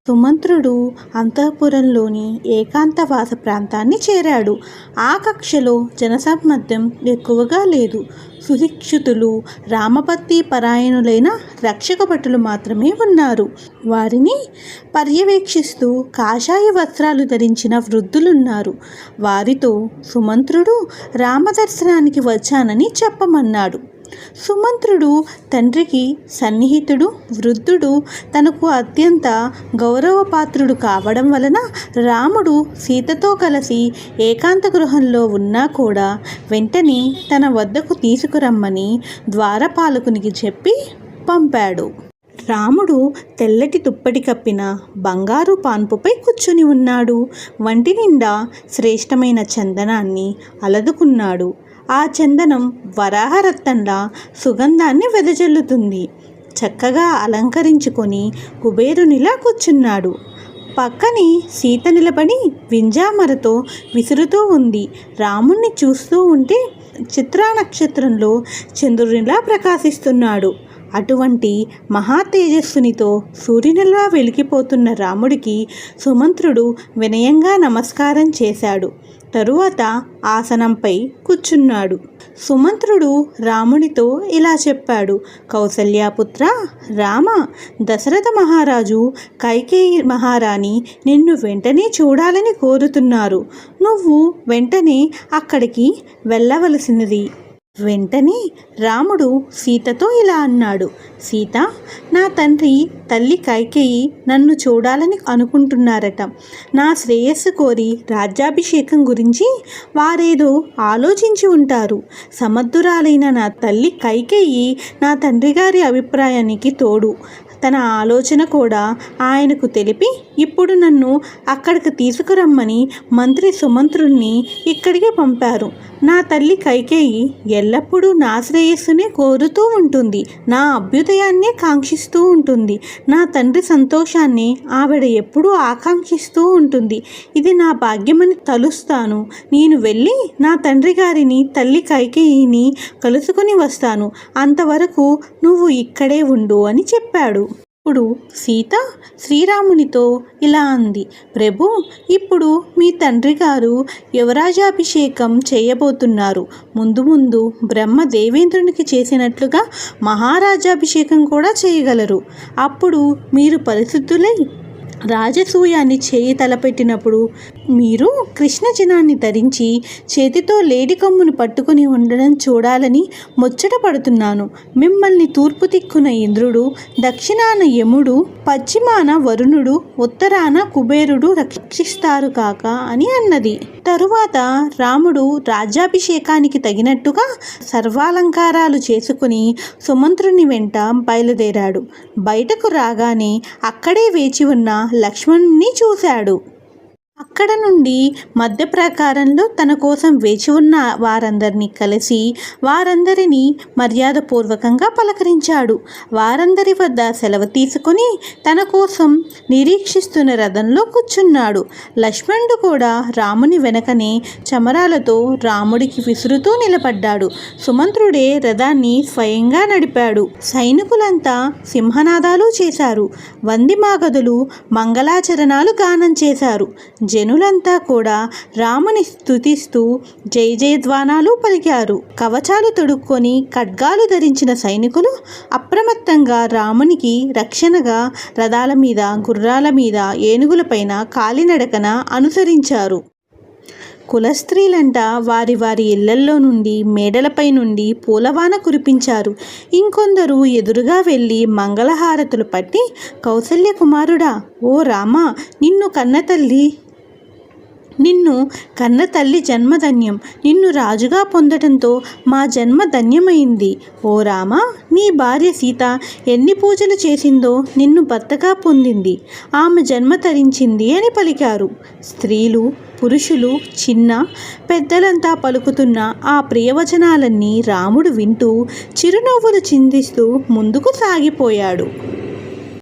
సుమంత్రుడు అంతఃపురంలోని ఏకాంతవాస ప్రాంతాన్ని చేరాడు. ఆ కక్షలో జనసమ్మర్దం ఎక్కువగా లేదు. సుశిక్షితులు, రామభక్తి పరాయణులైన రక్షక భటులు మాత్రమే ఉన్నారు. వారిని పర్యవేక్షిస్తూ కాషాయ వస్త్రాలు ధరించిన వృద్ధులున్నారు. వారితో సుమంత్రుడు రామదర్శనానికి వచ్చానని చెప్పమన్నాడు. సుమంత్రుడు తండ్రికి సన్నిహితుడు, వృద్ధుడు, తనకు అత్యంత గౌరవపాత్రుడు కావడం వలన రాముడు సీతతో కలిసి ఏకాంత గృహంలో ఉన్నా కూడా వెంటనే తన వద్దకు తీసుకురమ్మని ద్వారపాలకునికి చెప్పి పంపాడు. రాముడు తెల్లటి దుప్పటి కప్పిన బంగారు పాన్పుపై కూర్చుని ఉన్నాడు. వంటి నిండా శ్రేష్టమైన చందనాన్ని అలదుకున్నాడు. ఆ చందనం వరాహరత్నంలా సుగంధాన్ని వెదజల్లుతుంది. చక్కగా అలంకరించుకొని కుబేరునిలా కూర్చున్నాడు. పక్కనే సీత నిలబడి వింజామరతో విసురుతూ ఉంది. రాముణ్ణి చూస్తూ ఉంటే చిత్రా నక్షత్రంలో చంద్రునిలా ప్రకాశిస్తున్నాడు. అటువంటి మహా తేజస్సునితో సూర్యునిలా వెలిగిపోతున్న రాముడికి సుమంత్రుడు వినయంగా నమస్కారం చేశాడు. తరువాత ఆసనంపై కూర్చున్నాడు. సుమంత్రుడు రామునితో ఇలా చెప్పాడు. కౌసల్యాపుత్ర రామ, దశరథ మహారాజు, కైకేయి మహారాణి నిన్ను వెంటనే చూడాలని కోరుతున్నారు. నువ్వు వెంటనే అక్కడికి వెళ్ళవలసినది. వెంటనే రాముడు సీతతో ఇలా అన్నాడు. సీత, నా తండ్రి తల్లి కైకేయి నన్ను చూడాలని అనుకుంటున్నారట. నా శ్రేయస్సు కోరి రాజ్యాభిషేకం గురించి వారేదో ఆలోచించి ఉంటారు. సమర్థురాలైన నా తల్లి కైకేయి నా తండ్రి గారి అభిప్రాయానికి తోడు తన ఆలోచన కూడా ఆయనకు తెలిపి ఇప్పుడు నన్ను అక్కడికి తీసుకురమ్మని మంత్రి సుమంత్రుణ్ణి ఇక్కడికి పంపారు. నా తల్లి కైకేయి ఎల్లప్పుడూ నా శ్రేయస్సునే కోరుతూ ఉంటుంది. నా అభ్యుదయాన్నే కాంక్షిస్తూ ఉంటుంది. నా తండ్రి సంతోషాన్ని ఆవిడ ఎప్పుడూ ఆకాంక్షిస్తూ ఉంటుంది. ఇది నా భాగ్యమని తలుస్తాను. నేను వెళ్ళి నా తండ్రి గారిని, తల్లి కైకేయిని కలుసుకుని వస్తాను. అంతవరకు నువ్వు ఇక్కడే ఉండు అని చెప్పాడు. ఇప్పుడు సీత శ్రీరామునితో ఇలా అంది. ప్రభు, ఇప్పుడు మీ తండ్రి గారు యువరాజాభిషేకం చేయబోతున్నారు. ముందు ముందు బ్రహ్మ దేవేంద్రునికి చేసినట్లుగా మహారాజాభిషేకం కూడా చేయగలరు. అప్పుడు మీరు పరిశుద్ధులై రాజసూయాన్ని చేయి తలపెట్టినప్పుడు మీరు కృష్ణజనాన్ని ధరించి చేతితో లేడి కొమ్మును పట్టుకుని ఉండడం చూడాలని ముచ్చట పడుతున్నాను. మిమ్మల్ని తూర్పు దిక్కున ఇంద్రుడు, దక్షిణాన యముడు, పశ్చిమాన వరుణుడు, ఉత్తరాన కుబేరుడు రక్షిస్తారు కాక అని అన్నది. తరువాత రాముడు రాజ్యాభిషేకానికి తగినట్టుగా సర్వాలంకారాలు చేసుకుని సుమంత్రుని వెంట బయలుదేరాడు. బయటకు రాగానే అక్కడే వేచి ఉన్న లక్ష్మణుని చూశాడు. అక్కడ నుండి మధ్య ప్రాకారంలో తన కోసం వేచి ఉన్న వారందరినీ కలిసి వారందరినీ మర్యాదపూర్వకంగా పలకరించాడు. వారందరి వద్ద సెలవు తీసుకొని తన కోసం నిరీక్షిస్తున్న రథంలో కూర్చున్నాడు. లక్ష్మణుడు కూడా రాముని వెనకనే చమరాలతో రాముడికి విసురుతూ నిలబడ్డాడు. సుమంత్రుడే రథాన్ని స్వయంగా నడిపాడు. సైనికులంతా సింహనాదాలు చేశారు. వందిమాగదులు మంగళాచరణాలు గానం చేశారు. జనులంతా కూడా రాముని స్తుతిస్తూ జయ జయధ్వానాలు పలికారు. కవచాలు తొడుక్కొని ఖడ్గాలు ధరించిన సైనికులు అప్రమత్తంగా రామునికి రక్షణగా రథాల మీద, గుర్రాల మీద, ఏనుగులపైన కాలినడకన అనుసరించారు. కులస్త్రీలంట వారి వారి ఇళ్లల్లో నుండి, మేడలపై నుండి పూలవాన కురిపించారు. ఇంకొందరు ఎదురుగా వెళ్ళి మంగళహారతులు పట్టి, కౌసల్య కుమారుడా, ఓ రామ, నిన్ను కన్న తల్లి జన్మధన్యం. నిన్ను రాజుగా పొందటంతో మా జన్మ ధన్యమైంది. ఓ రామ, నీ భార్య సీత ఎన్ని పూజలు చేసిందో నిన్ను భర్తగా పొందింది. ఆమె జన్మ తరించింది అని పలికారు. స్త్రీలు, పురుషులు, చిన్న పెద్దలంతా పలుకుతున్న ఆ ప్రియవచనాలన్నీ రాముడు వింటూ చిరునవ్వులు చిందిస్తూ ముందుకు సాగిపోయాడు.